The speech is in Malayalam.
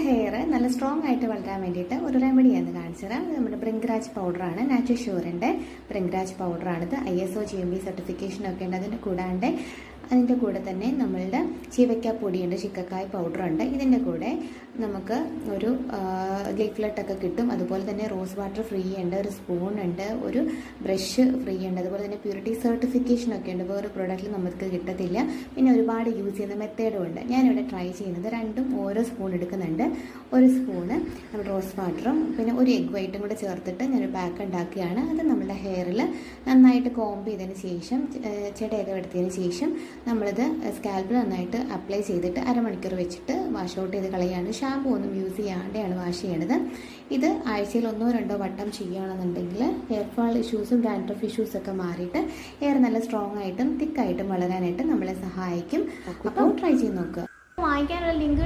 ഹെയർ നല്ല സ്ട്രോങ് ആയിട്ട് വളരാൻ വേണ്ടിയിട്ട് ഒരു റെമഡി എന്ന് കാണിച്ചു തരാം. നമ്മുടെ ബ്രിങ്ക്രാജ് പൗഡറാണ്, നാച്ചുഷ്യൂറിൻ്റെ ബ്രിങ്ക്രാജ് പൗഡറാണിത്. ISO GMP സർട്ടിഫിക്കേഷനൊക്കെ ഉണ്ട്. അതിൻ്റെ കൂടെ തന്നെ നമ്മളുടെ ചീവയ്ക്കാപ്പൊടിയുണ്ട്, ചിക്കക്കായ് പൗഡറുണ്ട്. ഇതിൻ്റെ കൂടെ നമുക്ക് ഒരു ലീഫ്ലെറ്റൊക്കെ കിട്ടും. അതുപോലെ തന്നെ റോസ് വാട്ടർ ഫ്രീ ഉണ്ട്, ഒരു സ്പൂൺ ഉണ്ട്, ഒരു ബ്രഷ് ഫ്രീ ഉണ്ട്. അതുപോലെ തന്നെ പ്യൂരിറ്റി സർട്ടിഫിക്കേഷനൊക്കെ ഉണ്ട്. വേറെ പ്രോഡക്റ്റിൽ നമുക്ക് കിട്ടത്തില്ല. പിന്നെ ഒരുപാട് യൂസ് ചെയ്യുന്ന മെത്തേഡും ഉണ്ട്. ഞാനിവിടെ ട്രൈ ചെയ്യുന്നത് രണ്ടും ഓരോ സ്പൂൺ എടുക്കുന്നുണ്ട്. ഒരു സ്പൂണ് റോസ് വാട്ടറും പിന്നെ ഒരു എഗ് വൈറ്റും കൂടെ ചേർത്തിട്ട് ഞാനൊരു പാക്ക് ഉണ്ടാക്കുകയാണ്. അത് നമ്മുടെ ഹെയറിൽ നന്നായിട്ട് കോംബ് ചെയ്തതിന് ശേഷം, ചെടയൊക്കെ എടുത്തതിന് ശേഷം നമ്മളിത് സ്കാൽപ്പിൽ നന്നായിട്ട് അപ്ലൈ ചെയ്തിട്ട് അരമണിക്കൂർ വെച്ചിട്ട് വാഷ് ഔട്ട് ചെയ്ത് കളയാണ്. ഷാമ്പൂ ഒന്നും യൂസ് ചെയ്യാതെയാണ് വാഷ് ചെയ്യണത്. ഇത് ആഴ്ചയിൽ 1-2 വട്ടം ചെയ്യുകയാണെന്നുണ്ടെങ്കിൽ ഹെയർ ഫാൾ ഇഷ്യൂസും ഡാൻഡ്രഫ് ഇഷ്യൂസൊക്കെ മാറിയിട്ട് ഹെയർ നല്ല സ്ട്രോങ് ആയിട്ടും തിക്കായിട്ടും വളരാനായിട്ട് നമ്മളെ സഹായിക്കും. അപ്പോൾ ട്രൈ ചെയ്ത് നോക്കുക. വാങ്ങിക്കാനുള്ള ലിങ്ക്